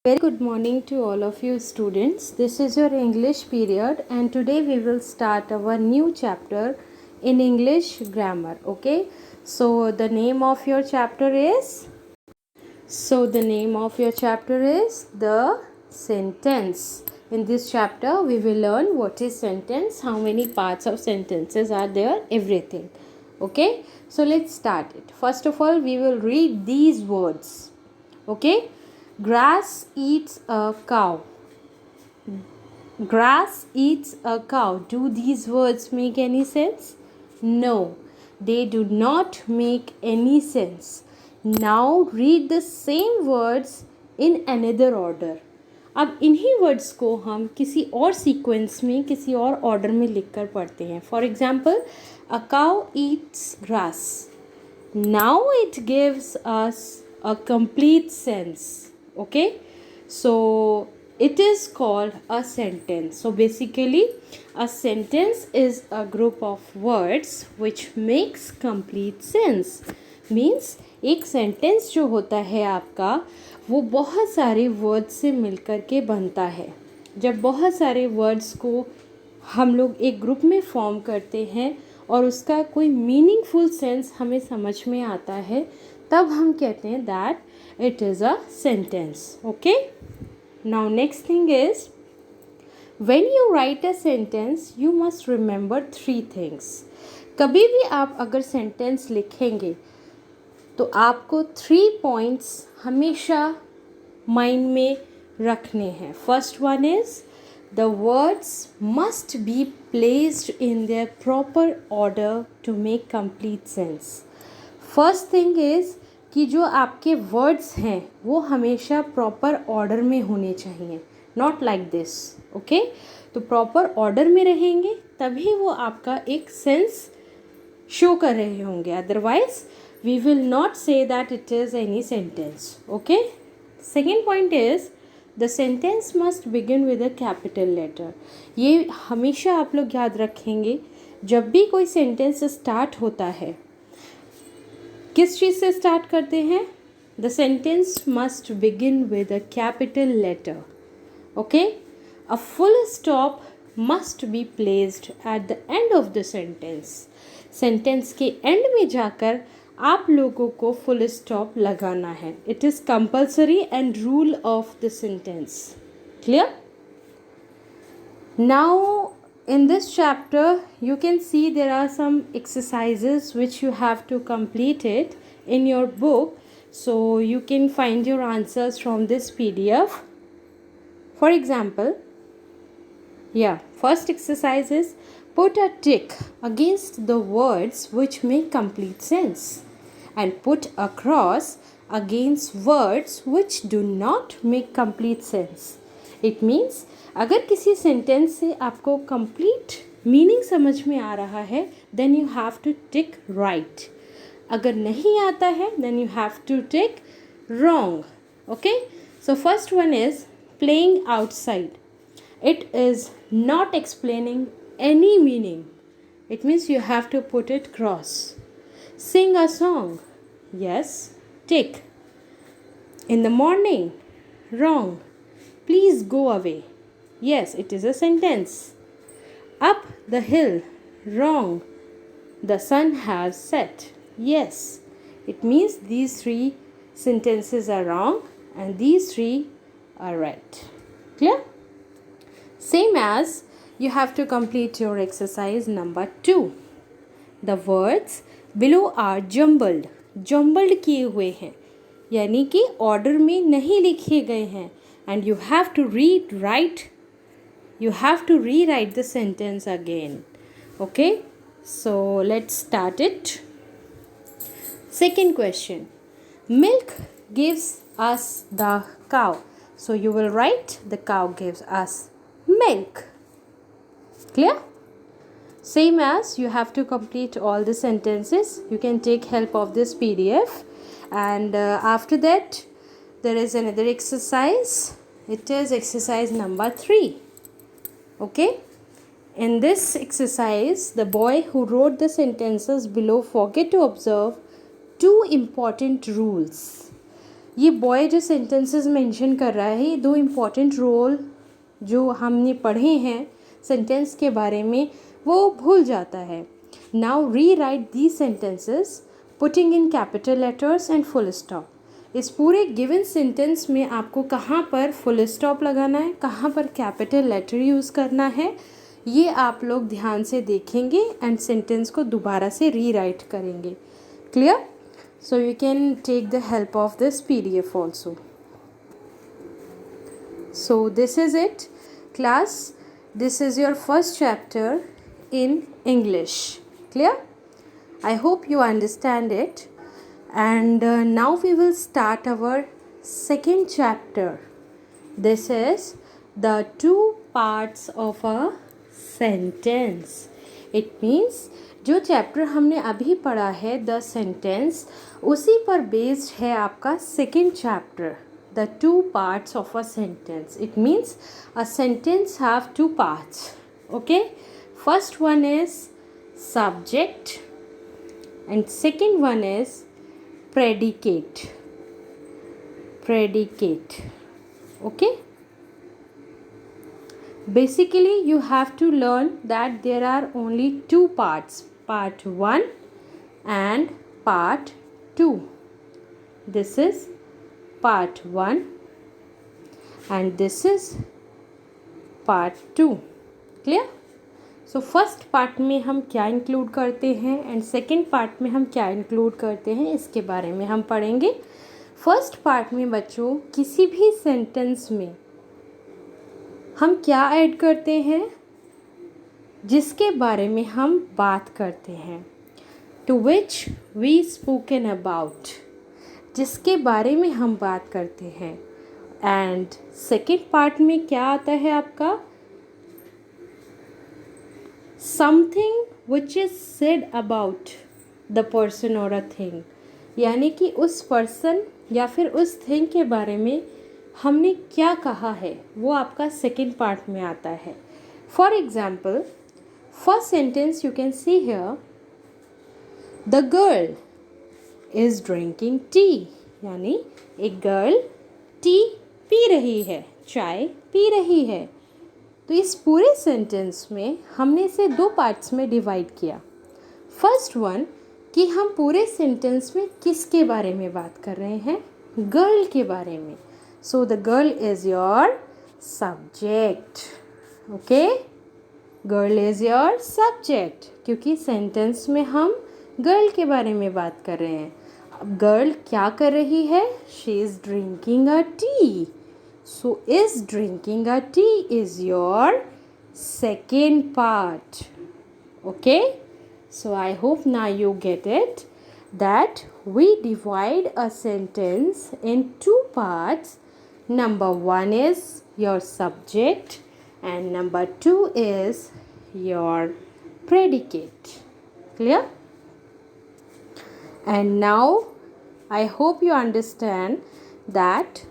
Very good morning to all of you students. This is your English period and today we will start our new chapter in English grammar. Okay, so the name of your chapter is the sentence. In this chapter we will learn what is sentence, how many parts of sentences are there, everything. Okay, so let's start it. First of all, we will read these words. Okay, grass eats a cow. Grass eats a cow. Do these words make any sense? No, they do not make any sense. Now read the same words in another order. अब इन्हीं words को हम किसी और sequence में, किसी और order में लिखकर पढ़ते हैं. For example, a cow Yeats grass. Now it gives us a complete sense. Okay, so it is called a sentence. So basically a sentence is a group of words which makes complete sense. Means एक sentence जो होता है आपका, वो बहुत सारे words से मिलकर के बनता है. जब बहुत सारे वर्ड्स को हम लोग एक ग्रुप में फॉर्म करते हैं और उसका कोई मीनिंगफुल सेंस हमें समझ में आता है, तब हम कहते हैं that it is a sentence. Okay, now next thing is, when you right a sentence you must remember 3 things. कभी भी आप अगर सेंटेंस लिखेंगे तो आपको 3 पॉइंट्स हमेशा माइंड में रखने हैं. First one is, the words must be placed in their proper order to make complete sense. First thing is कि जो आपके words हैं वो हमेशा proper order में होने चाहिए, not like this. okay? तो proper order में रहेंगे तभी वो आपका एक sense show कर रहे होंगे. Otherwise we will not say that it is any sentence. okay? Second point is, the sentence must begin with a capital letter. ये हमेशा आप लोग याद रखेंगे, जब भी कोई सेंटेंस स्टार्ट होता है, किस चीज़ से स्टार्ट करते हैं? The sentence must begin with a capital letter. Okay? A full stop must be placed at the end of the sentence. Sentence के एंड में जाकर आप लोगों को फुल स्टॉप लगाना है. It is compulsory and rule of the sentence. Clear? Now in this chapter you can see there are some exercises which you have to complete it in your book, so you can find your answers from this PDF. For example, first exercise is, put a tick against the words which make complete sense and put a cross against words which do not make complete sense. It means अगर किसी sentence से आपको complete meaning समझ में आ रहा है, then you have to tick right. अगर नहीं आता है, then you have to tick wrong. Okay, so first one is playing outside. It is not explaining any meaning. It means you have to put it cross. Sing a song. Yes, tick. In the morning. Wrong. Please go away. Yes, it is a sentence. Up the hill. Wrong. The sun has set. Yes, it means these 3 sentences are wrong and these 3 are right. Clear? Same as you have to complete your exercise number 2. The words below are jumbled. Jumbled किए हुए हैं, यानी कि order में नहीं लिखे गए हैं. And you have to rewrite the sentence again. Okay, so let's start it. Second question, milk gives us the cow. So you will write, the cow gives us milk. Clear? Same as you have to complete all the sentences. You can take help of this PDF, and after that there is another exercise. It is exercise number 3. Okay, in this exercise the boy who wrote the sentences below forget to observe 2 important rules. ये boy जो sentences mention कर रहा है, ये दो important role जो हमने पढ़े हैं सेंटेंस के बारे में वो भूल जाता है. नाउ री right the sentences putting in capital letters and full stop. इस पूरे गिवन सेंटेंस में आपको कहाँ पर फुल स्टॉप लगाना है, कहाँ पर कैपिटल लेटर यूज़ करना है, ये आप लोग ध्यान से देखेंगे एंड सेंटेंस को दोबारा से री राइट करेंगे. Clear? So you can take the help of this PDF also. So this is it, class. This is your first chapter in English. Clear? I hope you understand it. And now we will start our second chapter. This is the two parts of a sentence. It means जो chapter हमने अभी पढ़ा है the sentence, उसी पर based है आपका second chapter the two parts of a sentence. It means a sentence have two parts. Okay, first one is subject and second one is predicate. Okay, basically you have to learn that there are only two parts, part 1 and part 2. This is part 1 and this is part 2. Clear? So first part में हम क्या include करते हैं and second part में हम क्या include करते हैं, इसके बारे में हम पढ़ेंगे. फर्स्ट पार्ट में बच्चों किसी भी सेंटेंस में हम क्या ऐड करते हैं, जिसके बारे में हम बात करते हैं. To which we spoken about, जिसके बारे में हम बात करते हैं. एंड सेकेंड पार्ट में क्या आता है आपका, something which is said about the person और अ थिंग. यानी कि उस पर्सन या फिर उस थिंग के बारे में हमने क्या कहा है, वो आपका सेकेंड पार्ट में आता है. For example, first sentence you can see here, the girl is drinking tea. यानी एक गर्ल टी पी रही है, चाय पी रही है. तो इस पूरे सेंटेंस में हमने इसे दो पार्ट्स में डिवाइड किया. फर्स्ट वन कि हम पूरे सेंटेंस में किसके बारे में बात कर रहे हैं, गर्ल के बारे में. So the girl is your subject. Okay, girl is your subject, क्योंकि सेंटेंस में हम गर्ल के बारे में बात कर रहे हैं. अब गर्ल क्या कर रही है, she is drinking a T. So is drinking a T is your second part. Okay, so I hope now you get it that we divide a sentence in two parts. Number 1 is your subject and number 2 is your predicate. Clear? And now I hope you understand that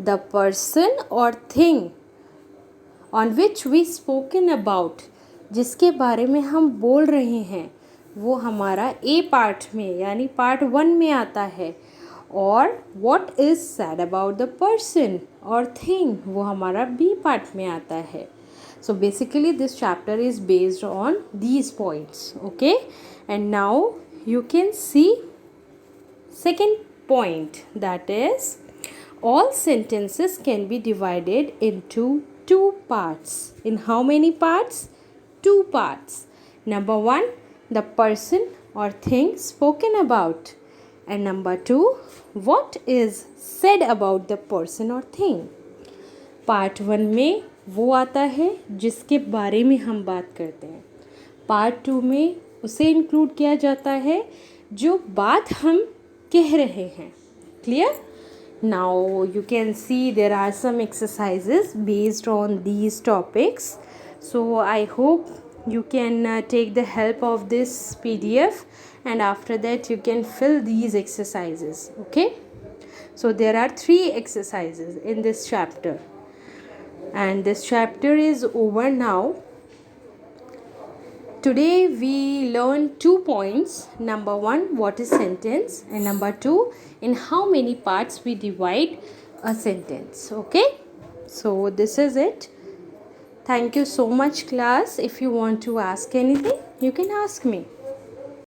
the person or thing on which we spoken about, जिसके बारे में हम बोल रहे हैं, वो हमारा ए part में यानी पार्ट 1 में आता है. और what is said about the person or thing, वो हमारा बी पार्ट में आता है. So basically this chapter is based on these points. Okay, and now you can see second point, that is all sentences can be divided into two parts. In how many parts? Two parts. Number 1, the person or thing spoken about, and number 2, what is said about the person or thing. Part 1 में वो आता है जिसके बारे में हम बात करते हैं. पार्ट 2 में उसे इंक्लूड किया जाता है जो बात हम कह रहे हैं. Clear? Now you can see there are some exercises based on these topics. So I hope you can take the help of this PDF, and after that you can fill these exercises. Okay, so there are 3 exercises in this chapter and this chapter is over now. Today we learned 2 points. Number 1, what is sentence, and number 2, in how many parts we divide a sentence. Okay, so this is it. Thank you so much, class. If you want to ask anything, you can ask me.